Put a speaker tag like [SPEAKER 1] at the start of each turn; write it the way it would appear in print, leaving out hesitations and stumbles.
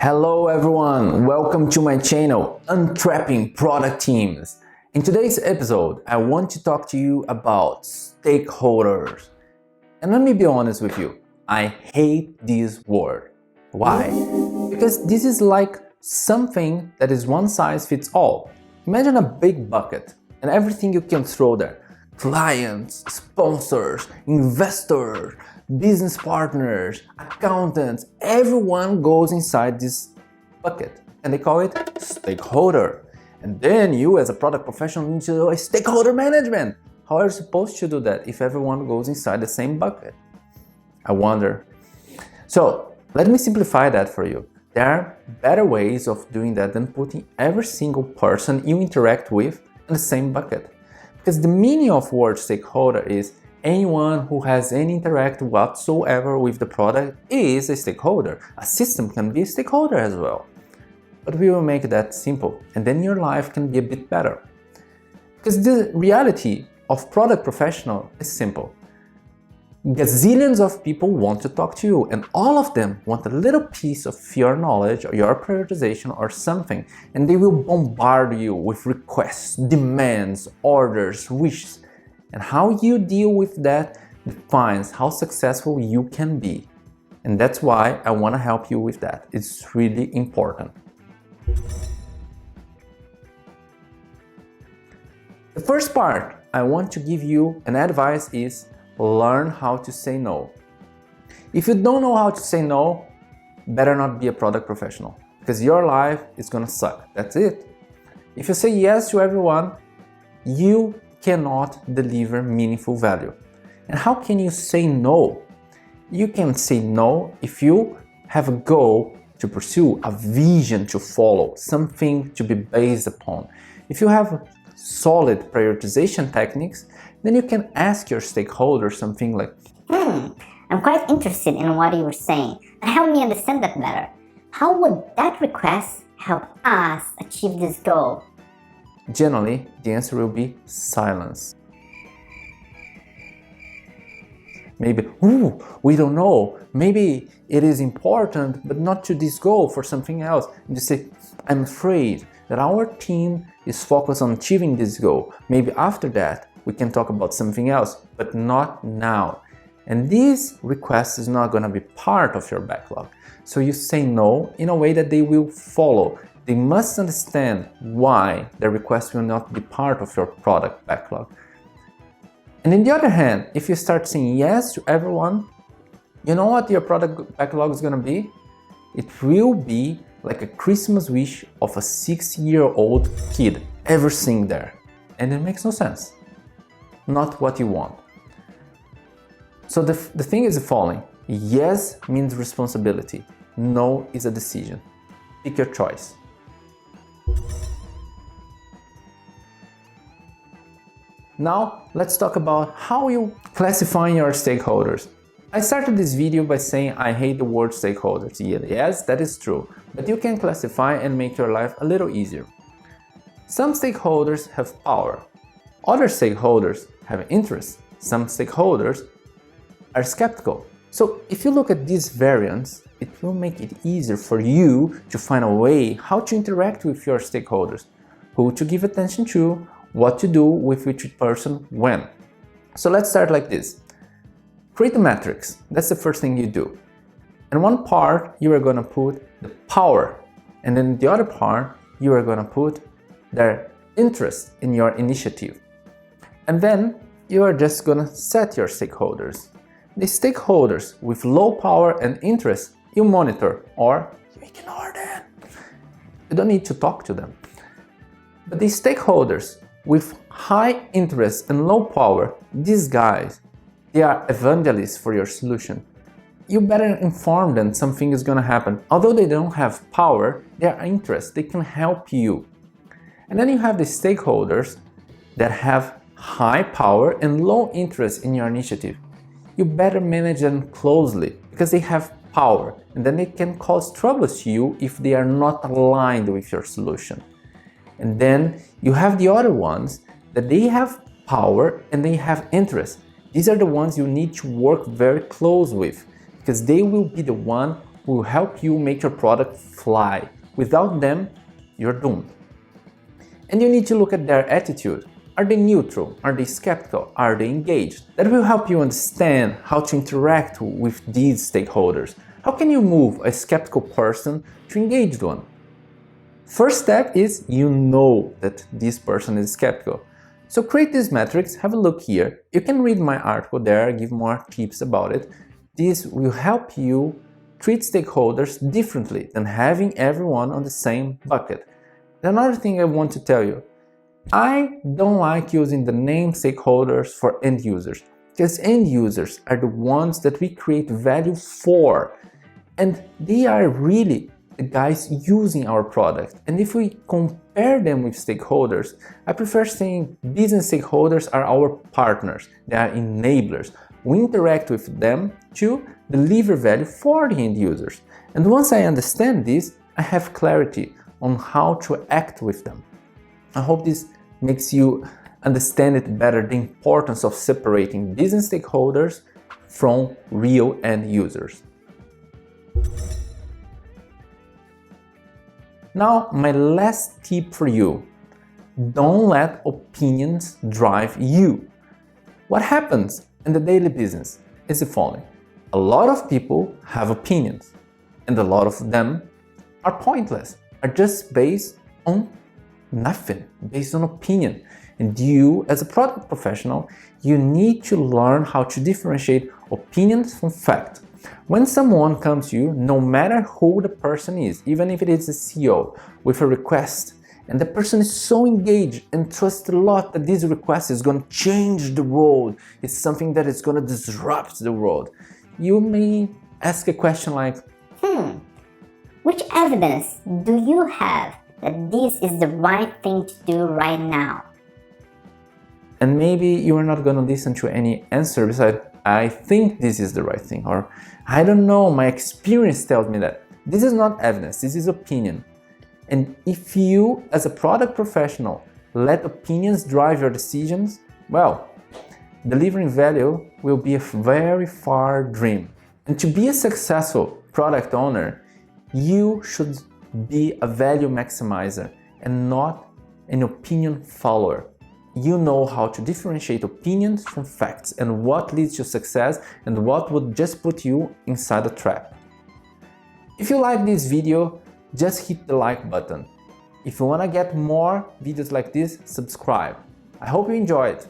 [SPEAKER 1] Hello everyone, welcome to my channel, Untrapping Product Teams. In today's episode, I want to talk to you about stakeholders. And let me be honest with you, I hate this word. Why? Because this is like something that is one size fits all. Imagine a big bucket and everything you can throw there. Clients, sponsors, investors, business partners, accountants, everyone goes inside this bucket and they call it stakeholder. And then you as a product professional need to do a stakeholder management. How are you supposed to do that if everyone goes inside the same bucket? I wonder. So let me simplify that for you. There are better ways of doing that than putting every single person you interact with in the same bucket. Because the meaning of word stakeholder is anyone who has any interact whatsoever with the product is a stakeholder. A system can be a stakeholder as well. But we will make that simple, and then your life can be a bit better. Because the reality of product professional is simple. Gazillions of people want to talk to you, and all of them want a little piece of your knowledge or your prioritization or something, and they will bombard you with requests, demands, orders, wishes. And how you deal with that defines how successful you can be. And that's why I want to help you with that. It's really important. The first part I want to give you an advice is learn how to say no. If you don't know how to say no, better not be a product professional because your life is gonna suck. That's it. If you say yes to everyone, you cannot deliver meaningful value. And how can you say no? You can say no if you have a goal to pursue, a vision to follow, something to be based upon. If you have solid prioritization techniques, then you can ask your stakeholders something like,
[SPEAKER 2] I'm quite interested in what you were saying, and help me understand that better. How would that request help us achieve this goal?
[SPEAKER 1] Generally, the answer will be silence. Maybe, we don't know. Maybe it is important, but not to this goal, for something else. And you say, I'm afraid that our team is focused on achieving this goal. Maybe after that, we can talk about something else, but not now. And this request is not going to be part of your backlog. So you say no in a way that they will follow. They must understand why the request will not be part of your product backlog. And on the other hand, if you start saying yes to everyone, you know what your product backlog is going to be? It will be like a Christmas wish of a 6-year-old kid ever sing there. And it makes no sense. Not what you want. So the thing is the following. Yes means responsibility. No is a decision. Pick your choice. Now, let's talk about how you classify your stakeholders. I started this video by saying I hate the word stakeholders. Yes, that is true, but you can classify and make your life a little easier. Some stakeholders have power. Other stakeholders have interests. Some stakeholders are skeptical. So if you look at these variants, it will make it easier for you to find a way how to interact with your stakeholders, who to give attention to, what to do with which person when. So let's start like this. Create a matrix. That's the first thing you do. In one part, you are going to put the power, and then the other part, you are going to put their interest in your initiative. And then you are just going to set your stakeholders. The stakeholders with low power and interest, you monitor or you ignore them. You don't need to talk to them. But the stakeholders with high interest and low power, these guys, they are evangelists for your solution. You better inform them something is going to happen. Although they don't have power, they are interested, they can help you. And then you have the stakeholders that have high power and low interest in your initiative. You better manage them closely because they have power, and then they can cause troubles to you if they are not aligned with your solution. And then you have the other ones that they have power and they have interest. These are the ones you need to work very close with because they will be the one who will help you make your product fly. Without them, you're doomed. And you need to look at their attitude. Are they neutral? Are they skeptical? Are they engaged? That will help you understand how to interact with these stakeholders. How can you move a skeptical person to engaged one? First step is you know that this person is skeptical. So create these metrics, have a look here. You can read my article there, give more tips about it. This will help you treat stakeholders differently than having everyone on the same bucket. Another thing I want to tell you, I don't like using the name stakeholders for end users, because end users are the ones that we create value for, and they are really the guys using our product. And if we compare them with stakeholders, I prefer saying business stakeholders are our partners, they are enablers. We interact with them to deliver value for the end users. And once I understand this, I have clarity on how to act with them. I hope this makes you understand it better, the importance of separating business stakeholders from real end users. Now, my last tip for you, don't let opinions drive you. What happens in the daily business is the following. A lot of people have opinions, and a lot of them are pointless, are just based on nothing, based on opinion. And you, as a product professional, you need to learn how to differentiate opinions from fact. When someone comes to you, no matter who the person is, even if it is the CEO, with a request, and the person is so engaged and trusts a lot that this request is going to change the world, it's something that is going to disrupt the world, you may ask a question like,
[SPEAKER 2] which evidence do you have that this is the right thing to do right now?
[SPEAKER 1] And maybe you are not going to listen to any answer besides, I think this is the right thing, or I don't know, my experience tells me that. This is not evidence, this is opinion. And if you, as a product professional, let opinions drive your decisions, well, delivering value will be a very far dream. And to be a successful product owner, you should be a value maximizer and not an opinion follower. You know how to differentiate opinions from facts and what leads to success and what would just put you inside a trap. If you like this video, just hit the like button. If you want to get more videos like this, subscribe. I hope you enjoyed.